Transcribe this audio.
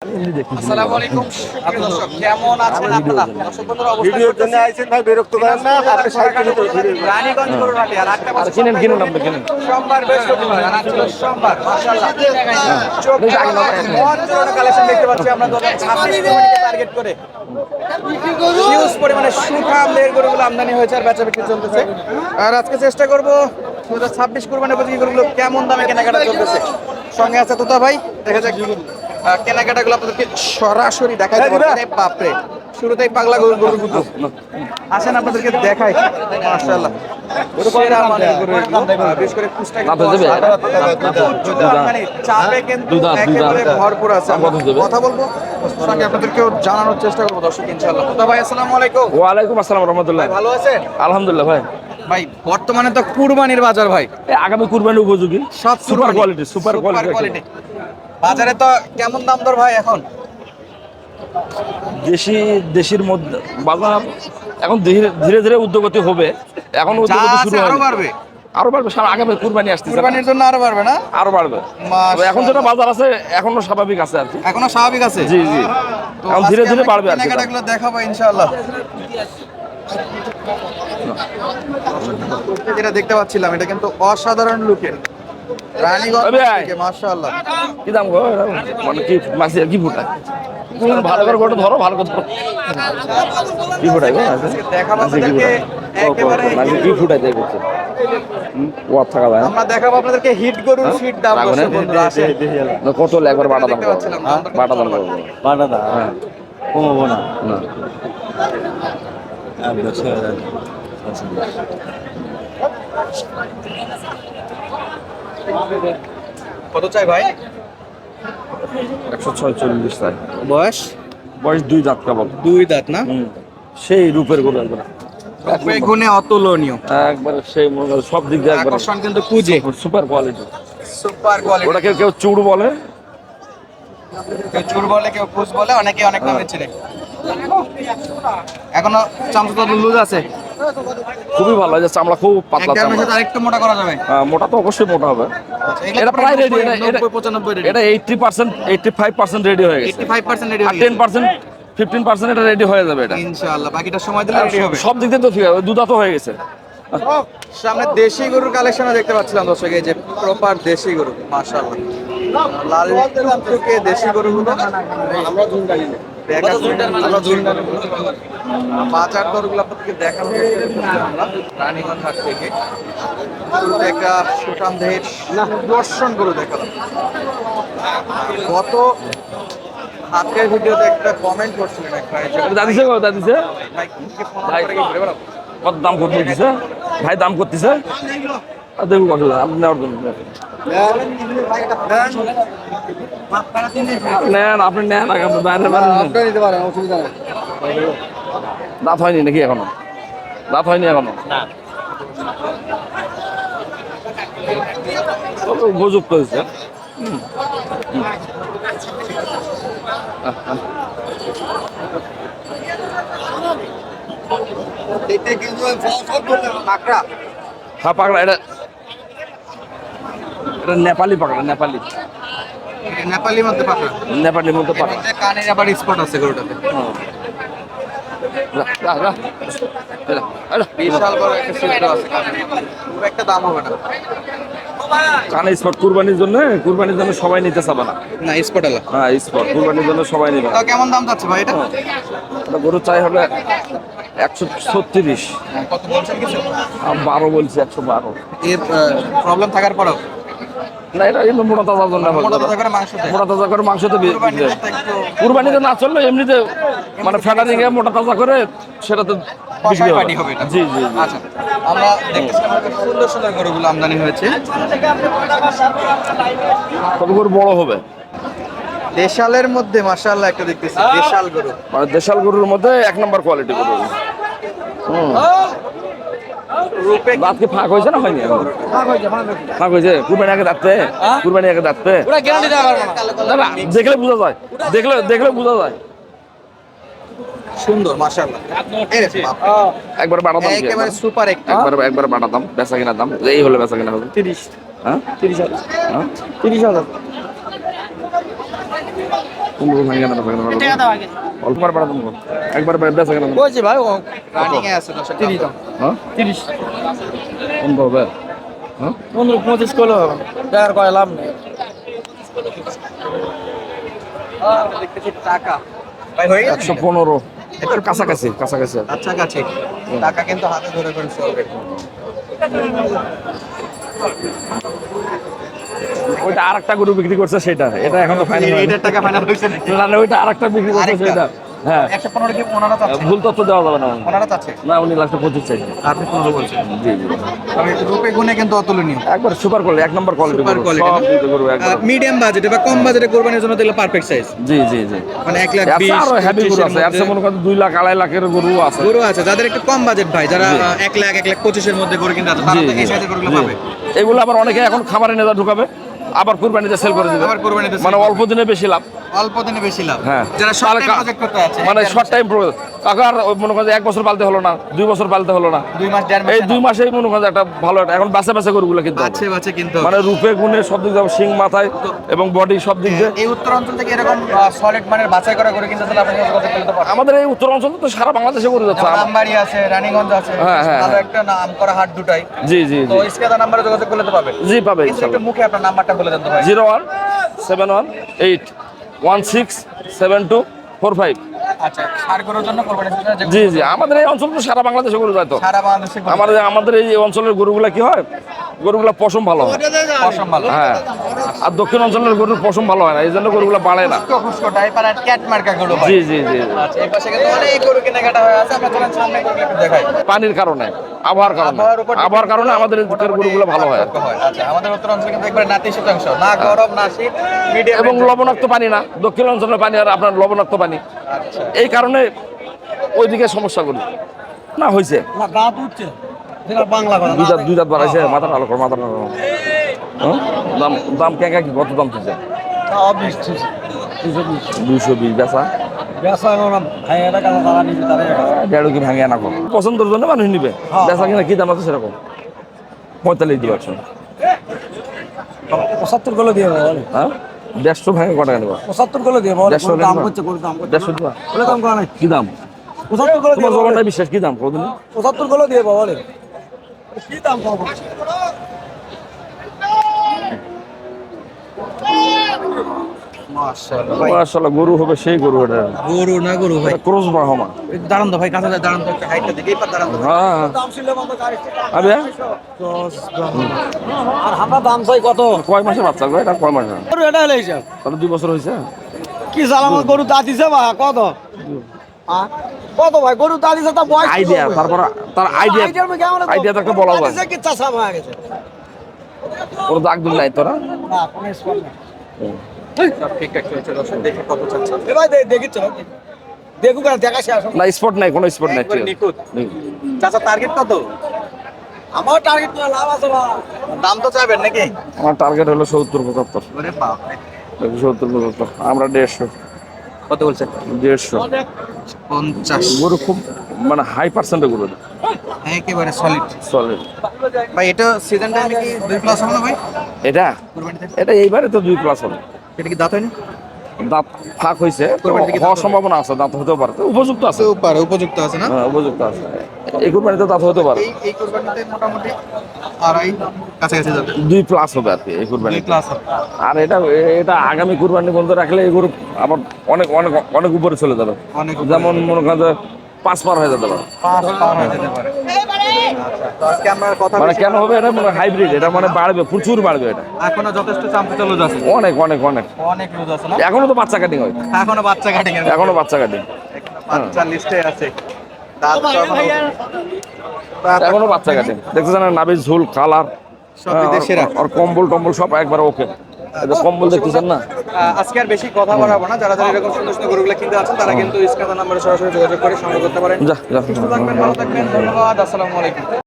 আসসালামু আলাইকুম দর্শক, কেমন আছেন আপনারা? দর্শক বন্ধুরা, ভিডিওর জন্য আইছেন ভাই, বিরক্ত করেন না। আপনি সাইকেল রানীগঞ্জ গরুর হাটে আর একটা বছর সোমবার বৃহস্পতিবার আর আজ ছিল সোমবার। মাশাআল্লাহ মন জোড়ানো কালেকশন দেখতে পাচ্ছি আমরা 2026 কোটিকে টার্গেট করে হিউজ পরিমাণে সুঠামদের গরুগুলো আমদানি হয়েছে আর বেচা বিক্রি চলতেছে। আর আজকে চেষ্টা করব 2026 কোরবানি উপযোগী গরুগুলো কেমন দামে কেনাকাটা চলতেছে। সঙ্গে আছে তোতা ভাই, দেখা যাক কেনাকাটাগুলো আপনাদেরকে সরাসরি দেখাই দেবো। বাপরে, শুরুতেই পাগলা গরুর গুলো আসেন আপনাদেরকে দেখাই। মাশাআল্লাহ সেরা মানের গরু এগুলো, বিশেষ করে চাপে কিন্তু একেবারে ভরপুর আছে। কথা বলবো সঙ্গে আপনাদেরকেও জানানোর চেষ্টা করবো দর্শক ইনশাআল্লাহ। তোতা ভাই আসসালামু আলাইকুম। ওয়ালাইকুম আসসালাম রাহমাতুল্লাহ। ভালো আছেন? আলহামদুলিল্লাহ ভাই। ভাই বর্তমানে তো কুরবানির বাজার ভাই, আগামী কুরবানি উপযোগী সব সুপার কোয়ালিটি, সুপার কোয়ালিটি। বাজারে তো কেমন দাম দর ভাই এখন? দেশির মধ্যে বাজার এখন ধীরে ধীরে উদ্যোগতি হবে। এখন উদ্যোগতি শুরু হবে, আরো বাড়বে। আগামী কুরবানি আসতেছে, কুরবানির জন্য আরো বাড়বে না? আরো বাড়বে। এখন যেটা বাজার আছে এখনো স্বাভাবিক আছে আর কি, এখনো স্বাভাবিক আছে। জি জি, এখন ধীরে ধীরে বাড়বে আর কি। কেনাকাটাগুলো দেখাবো ইনশাআল্লাহ। যেটা দেখতে পাচ্ছিলাম এটা কিন্তু অসাধারণ লুকের রানীগঞ্জ থেকে। মাশাআল্লাহ কি দাম গো? মানে কি মাসি কি ফুটায়? ভালো করে গোটা ধরো, ভালো করে ধরো। কি ফুটাই গো? দেখাবো আপনাদেরকে একেবারে কি ফুটাই দেয় করছে। ওয়াট থাকা যায়। আমরা দেখাবো আপনাদেরকে হিট গরুর ফিট দাম দর্শক বন্ধুরা আসেন। কত একবার বাটা দাম করব, বাটা দাম করব, বাটা দা হ্যাঁ কমাবো না না। কত চাই ভাই? 146 চাই। বয়স? বয়স 2 দাঁত কেবল। 2 দাঁত না? সেই রূপের গরু একবার, রূপে গুণে অতুলনীয় একবার সেই সব দিক দিয়ে একবার আকর্ষণ কিন্তু কুজে সুপার কোয়ালিটি। Super quality. ওটা কেউ চুড় বলে, কেউ চুর বলে, কেউ কুজ বলে, অনেকে অনেক নামে চিনে। এখনো চামড়া তো লুজ আছে, খুবই ভালো। যে চামড়া খুব পাতলা, চামড়া আরেকটু মোটা করা যাবে। মোটা তো অবশ্যই মোটা হবে। এটা প্রায় রেডি, এটা 95 রেডি, এটা 80% 85% রেডি হয়ে গেছে। 85% রেডি আর 10% 15% এটা রেডি হয়ে যাবে। এটা ইনশাআল্লাহ বাকিটা সময় দিলে রেডি হবে। সব দিক দিয়ে তো ঠিক আছে, দুধ তো হয়ে গেছে। সামনে দেশি গরুর কালেকশনও দেখতে পাচ্ছিলাম দর্শক, এই যে প্রপার দেশি গরু। মাশাআল্লাহ লাল টুকটুকে দেশি গরুগুলো বাজার দরগুলো আপনাদেরকে দেখানো আমরা রানীগঞ্জ হাট থেকে। শুরুতে একটা সুঠাম দেহের দর্শন গরু দেখালাম। গত আজকের ভিডিওতে একটা কমেন্ট করছিলেন এক ভাই, দাদিছে গো দাদিছে ভাই কত দাম করতে দিছে ভাই, দাম করতেছে দেখুন কত আপনি নেওয়ার জন্য নেন, আপনি নেন বাইরে নিতে পারেন, অসুবিধা নেই। দাঁত হয়নি নাকি এখনো? দাঁত হয়নি এখনো? উপযুক্ত হয়েছে। হ্যাঁ পাকড়া, এটা নেপালি পাকড়া, নেপালি নেপালির মধ্যে পাকড়া, নেপালির মধ্যে পাকড়া। কানের আবার স্পট আছে গরুটাতে। বিশাল বড় একটা ছিদ্র আছে, খুব একটা দাম হবে না। কানে স্পট কুরবানির জন্য সবাই নিতে চাবে না। না স্পট আলা, হ্যাঁ স্পট কুরবানির জন্য সবাই নিবে। তো কেমন দাম যাচ্ছে ভাই এটা? গরু চাই হবে 136। কত বলছেন কিছু? 12 বলছি, 112। এর প্রবলেম থাকার পরেও না, এটা কিন্তু মোটা তাজার জন্য, মোটা তাজা করে মাংস দেয়। মোটা তাজা করে মাংসতে কুরবানিতে না চললে এমনিতে মানে ফ্যাটারিং এ মোটা তাজা করে সেটাতে বিক্রি হবে। জি জি। আচ্ছা, আমরা দেখতেছিলাম সুন্দর সুন্দর গরুগুলো আমদানি হয়েছে। তবে গরু বড় হবে। দেশালের মধ্যে মাশাআল্লাহ একটা দেখতেছি দেশাল গরু, মানে দেশাল গরুর মধ্যে 1 নম্বর কোয়ালিটি গরু। রূপে দাঁত কি ফাঁক হয়েছে না হয়নি? ফাঁক হয়েছে। কুরবানি আগে দাঁততে, কুরবানি আগে দাঁততে না, দেখলে বোঝা যায়, দেখলে বোঝা যায়। সুন্দর মাশাআল্লাহ। একবার বাটা দাম, একেবারে সুপার একটা, একবার বাটা দাম, বেচা কিনা দাম এই হলো, বেচা কিনা হবে 30। হ্যাঁ 30,000। হ্যাঁ 30,000। 15 ভাঙে না অল্প বার বাড়া তুমি একবার বেচা কেন বলছি ভাই ও রানিং এ আছে 30 দাম হ্যাঁ 30 কোন হবে হ্যাঁ 15 25 কিলো হবে টাকার কয় লাভ নেই দেখতেছি টাকা ভাই হয়ে গেছে 115 একটু কাছাকাছি কাছাকাছি আচ্ছা কাছে টাকা কিন্তু হাতে ধরে করে চলবে ওইটা আরেকটা গরু বিক্রি করছে সেটা এটা এখনো ফাইনাল এইটার টাকা ফাইনাল হইছে নাকি না না ওইটা আরেকটা বিক্রি করছে আরেকটা? সেটা হ্যাঁ 115 কি 15 চাচ্ছে ভুল তথ্য দেওয়া যাবে না 15 চাচ্ছে না উনি লাস্টে 25 চাইছে আপনি 15 বলছেন জি জি তবে রূপে গুণে কিন্তু অতুলনীয় একবার সুপার কোয়ালিটি এক নম্বর কোয়ালিটি সুপার কোয়ালিটি সব দিতে গরু একবার মিডিয়াম বাজেটে বা কম বাজেটে কোরবানির জন্য দিলে পারফেক্ট সাইজ জি জি জি মানে 1 লাখ আছে 20 আরো হেভি গরু আছে এর মনে করেন 2 লাখ 2.5 লাখের গরু আছে গরু আছে যাদের একটু কম বাজেট ভাই যারা জি। 1 লাখ 1 লাখ 25 এর মধ্যে গরু কিনতে আছে তারা জি তো জি এই সাইজের গরুগুলো জি। পাবে এগুলো আবার অনেকে এখন খাবারে নেজা ঢুকাবে আবার কুরবানিতে সেল করে দিবে আবার কুরবানিতে sell মানে করে অল্প দিনে বেশি লাভ অল্প দিনে বেশি লাভ হ্যাঁ যারা শর্ট তাহলে টাইম প্রজেক্ট করতে আছে মানে শর্ট টাইম কাকার মনে করেন 1 বছর পালতে হলো না 2 বছর পালতে হলো না 2 মাস 1.5 মাস এই 2 মাসেই মনে করেন একটা ভালো একটা এখন বাচ্চা বাচ্চা গরুগুলো কিন্তু আছে বাচ্চা কিন্তু মানে রূপে গুণে সব দিক দিয়ে শিং মাথায় এবং বডি সব দিক দিয়ে এই উত্তর অঞ্চল থেকে এরকম সলিড মানের বাছাই করা গরু কিনতে তাহলে আপনি কথা বলতে পারেন আমাদের এই উত্তর অঞ্চলে তো সারা বাংলাদেশে গরু যাচ্ছে যেমন আমবাড়ি আছে রানীগঞ্জ আছে হ্যাঁ, হ্যাঁ, ভালো হ্যাঁ। একটা নাম করা হাট দুটাই জি জি তো জি স্ক্যান নাম্বারে যোগাযোগ করলে তো পাবে জি পাবে কিন্তু একটু মুখে আপনার নাম্বারটা বলে দেন তো ভাই 01718167245 আচ্ছা সার গরুর জন্য কোরবানি সিজনে যে জি জি আমাদের এই অঞ্চল তো সারা বাংলাদেশে গরু যায় তো সারা বাংলাদেশে গরু আমাদের এই অঞ্চলের গরুগুলা কি হয় গরুগুলা পশম ভালো হয় পশম ভালো হ্যাঁ আর দক্ষিণ অঞ্চলের গরুর পশম ভালো হয় না এই জন্য গরুগুলা বাড়ে না খুশকো ডাইপার আর ক্যাট মার্কা গরু ভাই জি জি জি আচ্ছা এই পাশে কিন্তু অনেক গরু কেনাকাটা হয়ে আছে আমরা চলেন সামনে গরু একটু দেখাই পানির কারণে আবহাওয়ার কারণে আবহাওয়ার উপর আবহাওয়ার কারণে আমাদের এদিকের গরুগুলো ভালো হয় পার্থক্য হয়। আচ্ছা আমাদের উত্তর অঞ্চলে কিন্তু একবার নাতিশীতোষ্ণ না গরম না শীত মিডিয়াম এবং লবণাক্ত পানি না দক্ষিণ অঞ্চলের পানি আর আপনার লবণাক্ত পানি আচ্ছা এই কারণে ওইদিকে সমস্যা করি না হয়েছে না দাঁত উঠছে যেটা বাংলা কথা দুই দাঁত বাড়াইছে মাথা ভালো করে মাথা ভালো করে। হ্যাঁ? দাম দাম কেঙ্কা কি কত দাম তুলছে 220 বেচা ব্যবসা ভাই এটা কাছে তারা নিবে তারা দেড় কি ভাঙে না করো পছন্দের জন্য মানুষ নিবে বেচা কিনা কি দাম আছে সেরকম 45 দিবে একশো 75 গুলো দিয়ে বলে হ্যাঁ 150 ভাঙে কত টাকা নেবা 75 গুলো দিয়ে বলে 150 দাম নেবা? করছে কোন দাম করছে 150 দিবা বলে দাম করা নাই কি দাম 75 গুলো দিয়ে তোমার জবানটা বিশ্বাস কি দাম কতদিন 75 গুলো দিয়ে বলে কি দাম কম করছে মাশাআল্লাহ ভাই মাশাআল্লাহ গরু হবে সেই গরু এটা গরু না গরু ভাই ক্রস ব্রাহ্মা দাঁড়ান তো ভাই কাছে দাঁড়ান তো একটা হাইটটা দেখেই পার দাঁড়ান তো হ্যাঁ দাম ছিল আমাদের গাড়ি আবে আর আমরা দাম চাই কত কয় মাসে বাচ্চা গো এটা কয় মাসে গরু এটা হলে হিসাব তাহলে 2 বছর হয়েছে কি সালাম গরু দাঁত দিছে বা কত হ্যাঁ? কত ভাই গরু দাঁত দিছে তা বয়স কি আইডিয়া হবে? তারপর তার আইডিয়া আইডিয়ার মধ্যে কেমন আইডিয়া তো একটা বলা দাঁত যায় দিছে কি চাষা হয়ে গেছে ওর দাগ দিন নাই তোরা না কোনো স্পট না সব ঠিকঠাক চলছে দর্শক দেখে কত চাচ্ছে এ ভাই দেখি তো দেখুক আর দেখা শেষ হবে। না স্পট নাই কোনো স্পট নাই একবারে নিখুঁত। চাচা টার্গেট কত আমার টার্গেট করে লাভ আছে বা দাম তো চাইবেন নাকি আমার টার্গেট হলো 70-75 ওরে বাপ 70-75 আমরা 150 কত বলছেন 150 50 গরু খুব মানে হাই পার্সেন্টের গরু একেবারে সলিড সলিড ভাই এটা সিজন টাইমে কি 2 প্লাস হবে না ভাই এটা কুরবানিতে এটা এইবারে তো 2 প্লাস হবে এটা কি দাঁত হয় না দাঁত ফাঁক হয়েছে কোরবানিতে কি দাঁত হওয়ার হবে? সম্ভাবনা আছে দাঁত হতেও পারে তো উপযুক্ত আছে তো পারে উপযুক্ত আছে না হ্যাঁ উপযুক্ত আছে এই কুরবানিতে দাঁত হতে পারে এই কুরবানিতে মোটামুটি আড়াই কাছাকাছি যাবে 2 প্লাস হবে আর কি এই 2 কুরবানি প্লাস হবে আর এটা এটা আগামী কুরবানি বন্ধ রাখলে এই গরু আবার অনেক অনেক অনেক উপরে চলে যাবে অনেক উপরে। যেমন মনে করেন যে 5 পার হয়ে যেতে পারে 5 পার হয়ে যেতে পারে আচ্ছা তো আজকে আমরা কথা মানে বেশি কেন হবে এটা মানে হাইব্রিড এটা মানে বাড়বে প্রচুর বাড়বে এটা এখনো যথেষ্ট চামচা লুজ আছে অনেক অনেক অনেক অনেক লুজ আছে না এখনো তো বাচ্চা কাটিং হয় এখনো বাচ্চা কাটিং এর এখনো বাচ্চা কাটিং বাচ্চা লিস্টে আছে দাঁত তো এখনো বাচ্চা কাটিং দেখতেছেন না নাভির ঝুল কালার সব বিদেশিরা। আর কম্বল টম্বল সব একবার ওকে এটা কম্বল দেখতেছেন না আজকে আর বেশি কথা বলাবো না যারা যারা এরকম সুন্দর সুন্দর গরুগুলো কিনতে আছেন তারা কিন্তু স্ক্যান নাম্বারে সরাসরি যোগাযোগ করে সংগ্রহ করতে পারেন যা যা সুস্থ থাকবেন ভালো থাকবেন ধন্যবাদ আসসালামু আলাইকুম